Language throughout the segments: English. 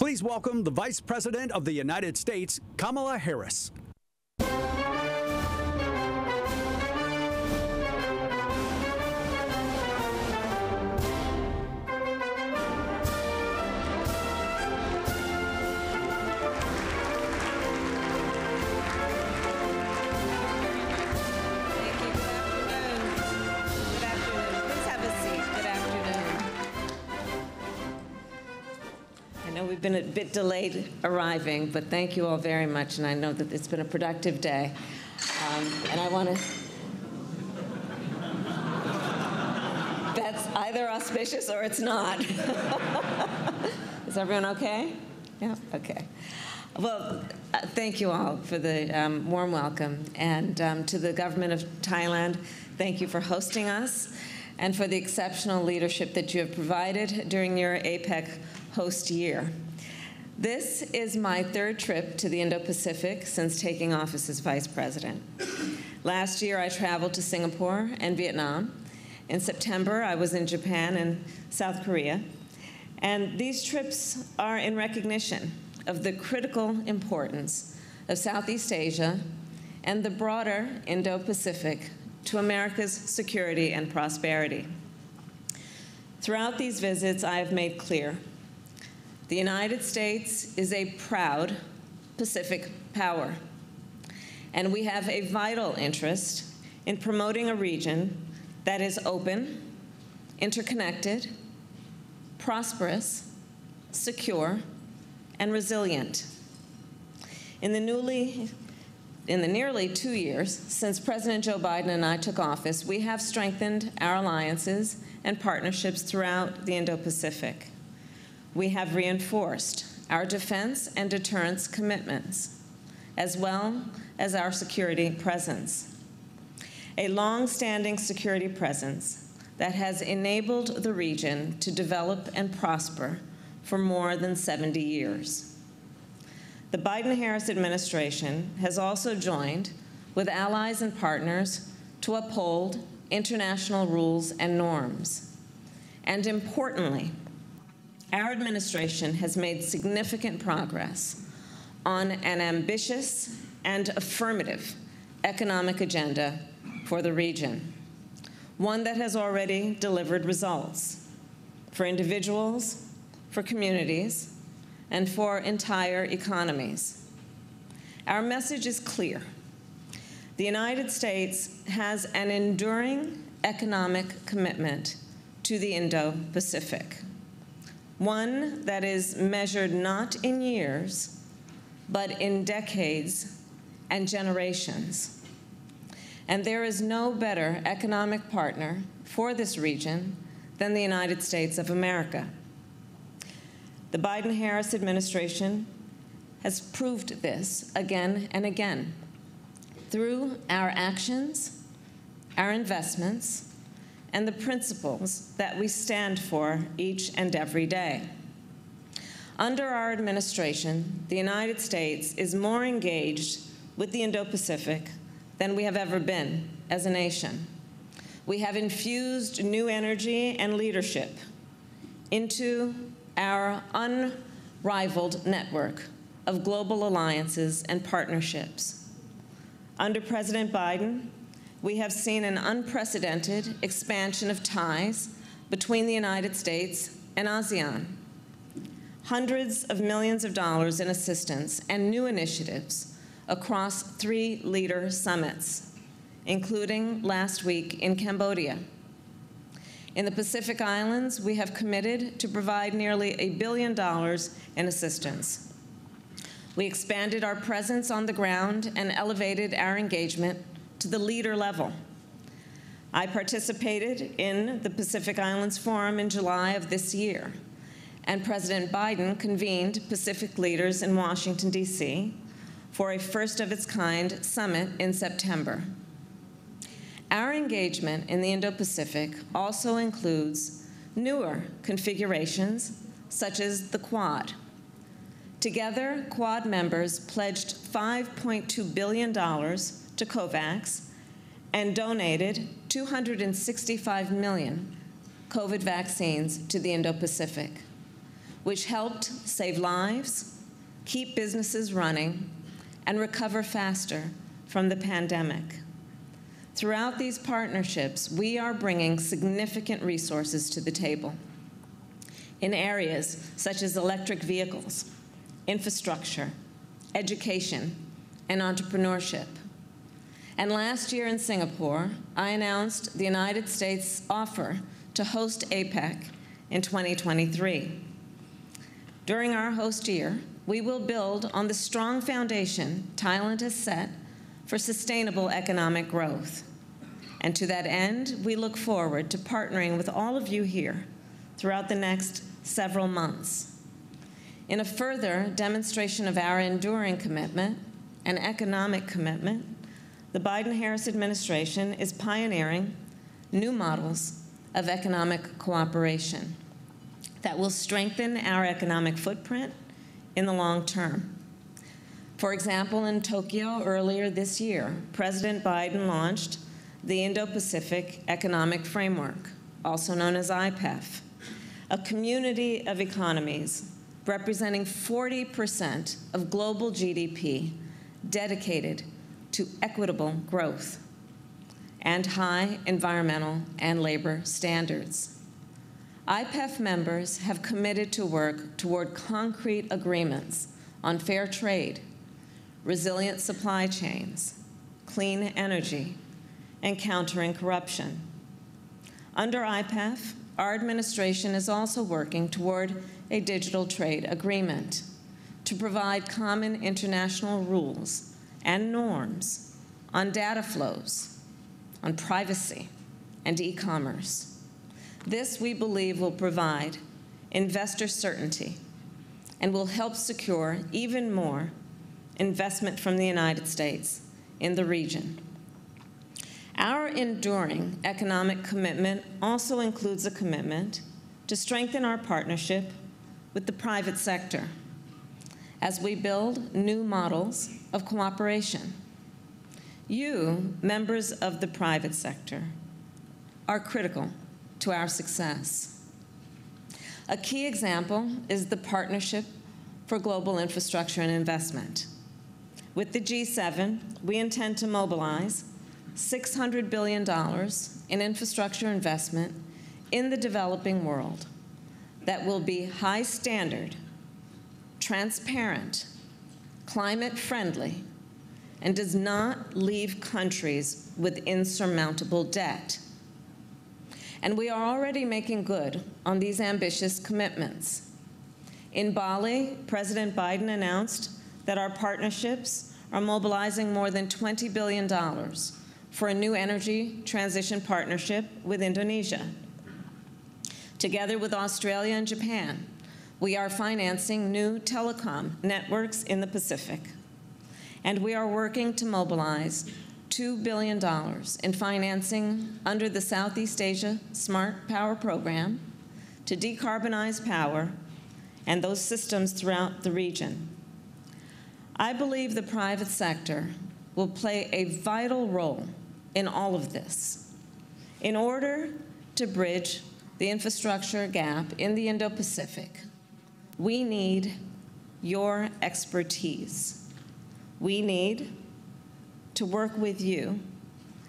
Please welcome the Vice President of the United States, Kamala Harris. We've been a bit delayed arriving, but thank you all very much, and I know that it's been a productive day. And I want to... That's either auspicious or it's not. Is everyone okay? Yeah? Okay. Well, thank you all for the warm welcome. And to the government of Thailand, thank you for hosting us and for the exceptional leadership that you have provided during your APEC host year. This is my third trip to the Indo-Pacific since taking office as Vice President. Last year, I traveled to Singapore and Vietnam. In September, I was in Japan and South Korea. And these trips are in recognition of the critical importance of Southeast Asia and the broader Indo-Pacific to America's security and prosperity. Throughout these visits, I have made clear the United States is a proud Pacific power, and we have a vital interest in promoting a region that is open, interconnected, prosperous, secure, and resilient. In the nearly 2 years since President Joe Biden and I took office, we have strengthened our alliances and partnerships throughout the Indo-Pacific. We have reinforced our defense and deterrence commitments, as well as our security presence. A long-standing security presence that has enabled the region to develop and prosper for more than 70 years. The Biden-Harris administration has also joined with allies and partners to uphold international rules and norms. And importantly, our administration has made significant progress on an ambitious and affirmative economic agenda for the region, one that has already delivered results for individuals, for communities, and for entire economies. Our message is clear. The United States has an enduring economic commitment to the Indo-Pacific, one that is measured not in years, but in decades and generations. And there is no better economic partner for this region than the United States of America. The Biden-Harris administration has proved this again and again through our actions, our investments, and the principles that we stand for each and every day. Under our administration, the United States is more engaged with the Indo-Pacific than we have ever been as a nation. We have infused new energy and leadership into our unrivaled network of global alliances and partnerships. Under President Biden, we have seen an unprecedented expansion of ties between the United States and ASEAN. Hundreds of millions of dollars in assistance and new initiatives across 3 leader summits, including last week in Cambodia. In the Pacific Islands, we have committed to provide nearly $1 billion in assistance. We expanded our presence on the ground and elevated our engagement to the leader level. I participated in the Pacific Islands Forum in July of this year, and President Biden convened Pacific leaders in Washington, D.C. for a first-of-its-kind summit in September. Our engagement in the Indo-Pacific also includes newer configurations, such as the Quad. Together, Quad members pledged $5.2 billion to COVAX and donated 265 million COVID vaccines to the Indo-Pacific. which helped save lives, keep businesses running, and recover faster from the pandemic. Throughout these partnerships, we are bringing significant resources to the table in areas such as electric vehicles, infrastructure, education, and entrepreneurship. And last year in Singapore, I announced the United States' offer to host APEC in 2023. During our host year, we will build on the strong foundation Thailand has set for sustainable economic growth. And to that end, we look forward to partnering with all of you here throughout the next several months. In a further demonstration of our enduring commitment and economic commitment, the Biden-Harris administration is pioneering new models of economic cooperation that will strengthen our economic footprint in the long term. For example, in Tokyo earlier this year, President Biden launched the Indo-Pacific Economic Framework, also known as IPEF, a community of economies representing 40% of global GDP dedicated to equitable growth and high environmental and labor standards. IPEF members have committed to work toward concrete agreements on fair trade, resilient supply chains, clean energy, and countering corruption. Under IPEF, our administration is also working toward a digital trade agreement to provide common international rules and norms on data flows, on privacy, and e-commerce. This, we believe, will provide investor certainty and will help secure even more investment from the United States in the region. Our enduring economic commitment also includes a commitment to strengthen our partnership with the private sector as we build new models of cooperation. You, members of the private sector, are critical to our success. A key example is the Partnership for Global Infrastructure and Investment. With the G7, we intend to mobilize $600 billion in infrastructure investment in the developing world that will be high standard, transparent, climate friendly, and does not leave countries with insurmountable debt. And we are already making good on these ambitious commitments. In Bali, President Biden announced that our partnerships are mobilizing more than $20 billion for a new energy transition partnership with Indonesia. Together with Australia and Japan, we are financing new telecom networks in the Pacific. And we are working to mobilize $2 billion in financing under the Southeast Asia Smart Power Program to decarbonize power and those systems throughout the region. I believe the private sector will play a vital role in all of this in order to bridge the infrastructure gap in the Indo-Pacific. We need your expertise. We need to work with you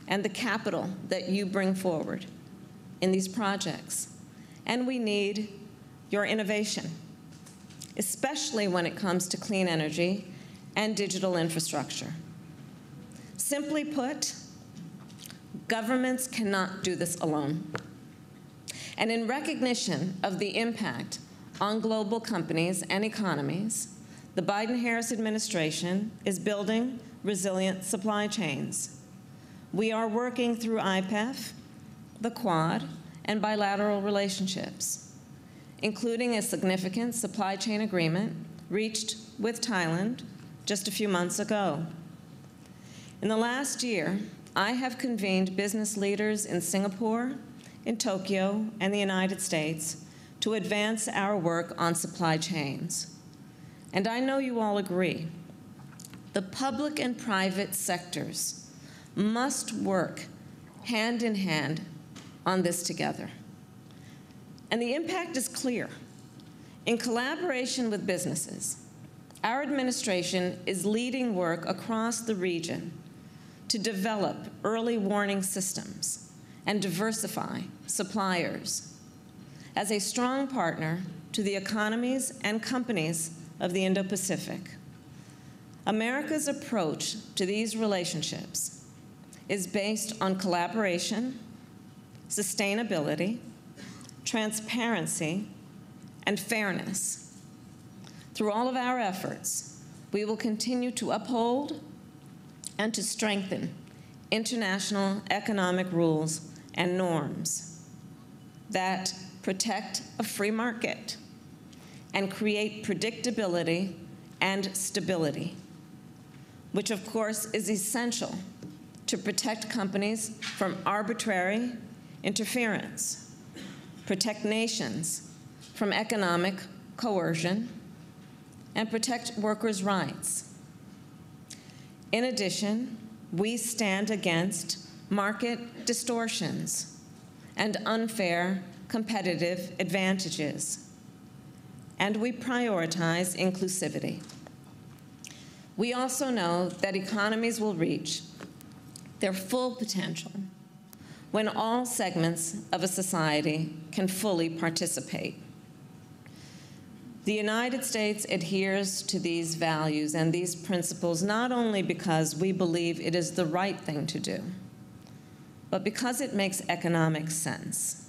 and the capital that you bring forward in these projects. And we need your innovation, especially when it comes to clean energy and digital infrastructure. Simply put, governments cannot do this alone. And in recognition of the impact on global companies and economies, the Biden-Harris administration is building resilient supply chains. We are working through IPEF, the Quad, and bilateral relationships, including a significant supply chain agreement reached with Thailand just a few months ago. In the last year, I have convened business leaders in Singapore, in Tokyo, and the United States to advance our work on supply chains. And I know you all agree. The public and private sectors must work hand in hand on this together. And the impact is clear. In collaboration with businesses, our administration is leading work across the region to develop early warning systems and diversify suppliers as a strong partner to the economies and companies of the Indo-Pacific. America's approach to these relationships is based on collaboration, sustainability, transparency, and fairness. Through all of our efforts, we will continue to uphold and to strengthen international economic rules and norms that protect a free market and create predictability and stability, which of course is essential to protect companies from arbitrary interference, protect nations from economic coercion, and protect workers' rights. In addition, we stand against market distortions and unfair competitive advantages, and we prioritize inclusivity. We also know that economies will reach their full potential when all segments of a society can fully participate. The United States adheres to these values and these principles not only because we believe it is the right thing to do, but because it makes economic sense.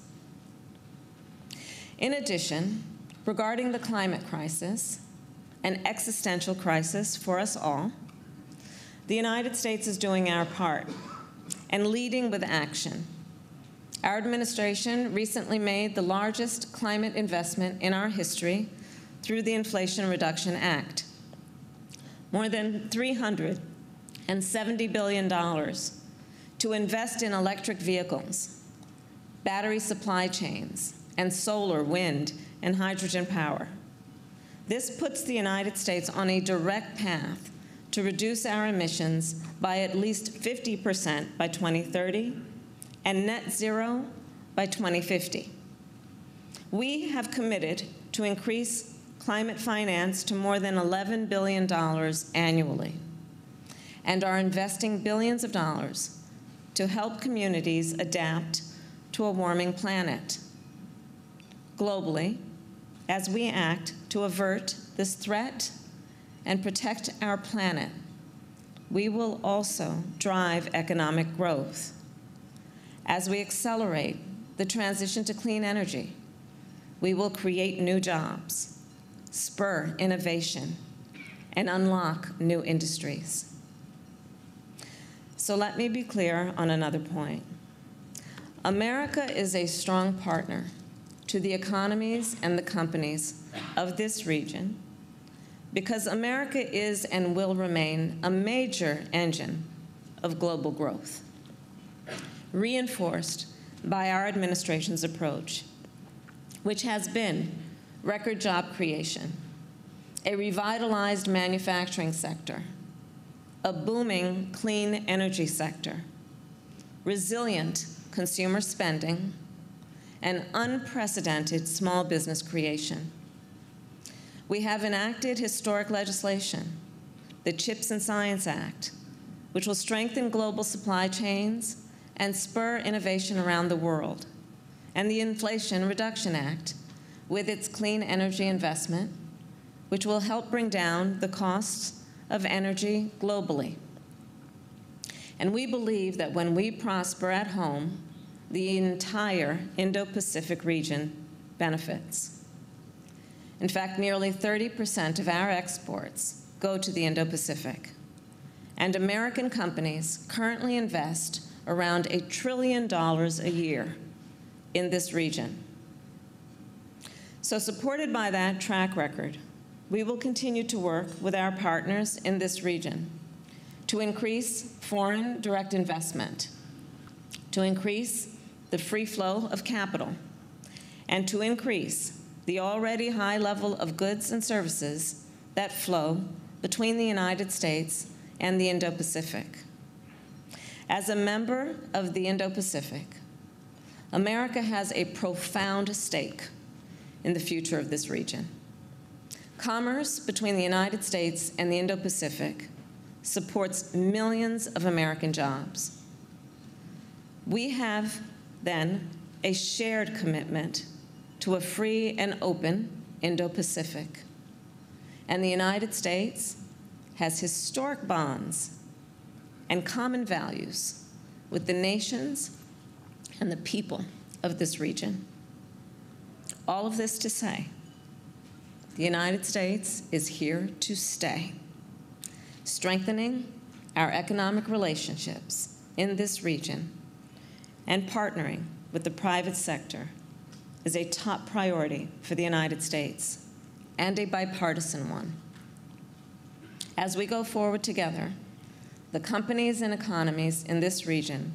In addition, regarding the climate crisis, an existential crisis for us all, the United States is doing our part and leading with action. Our administration recently made the largest climate investment in our history through the Inflation Reduction Act. More than $370 billion to invest in electric vehicles, battery supply chains, and solar, wind, and hydrogen power. This puts the United States on a direct path to reduce our emissions by at least 50% by 2030 and net zero by 2050. We have committed to increase climate finance to more than $11 billion annually and are investing billions of dollars to help communities adapt to a warming planet. Globally, as we act to avert this threat and protect our planet, we will also drive economic growth. As we accelerate the transition to clean energy, we will create new jobs, spur innovation, and unlock new industries. So let me be clear on another point. America is a strong partner to the economies and the companies of this region because America is and will remain a major engine of global growth, reinforced by our administration's approach, which has been record job creation, a revitalized manufacturing sector, a booming clean energy sector, resilient consumer spending, and unprecedented small business creation. We have enacted historic legislation, the CHIPS and Science Act, which will strengthen global supply chains and spur innovation around the world, and the Inflation Reduction Act, with its clean energy investment, which will help bring down the costs of energy globally. And we believe that when we prosper at home, the entire Indo-Pacific region benefits. In fact, nearly 30% of our exports go to the Indo-Pacific, and American companies currently invest around $1 trillion a year in this region. So supported by that track record, we will continue to work with our partners in this region to increase foreign direct investment, to increase the free flow of capital, and to increase the already high level of goods and services that flow between the United States and the Indo-Pacific. As a member of the Indo-Pacific, America has a profound stake in the future of this region. Commerce between the United States and the Indo-Pacific supports millions of American jobs. We have, then, a shared commitment to a free and open Indo-Pacific. And the United States has historic bonds and common values with the nations and the people of this region. All of this to say, the United States is here to stay. Strengthening our economic relationships in this region and partnering with the private sector is a top priority for the United States, and a bipartisan one. As we go forward together, the companies and economies in this region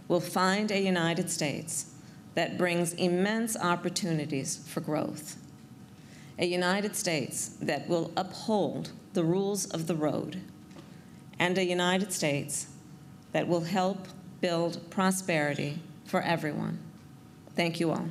will find a United States that brings immense opportunities for growth, a United States that will uphold the rules of the road, and a United States that will help build prosperity for everyone. Thank you all.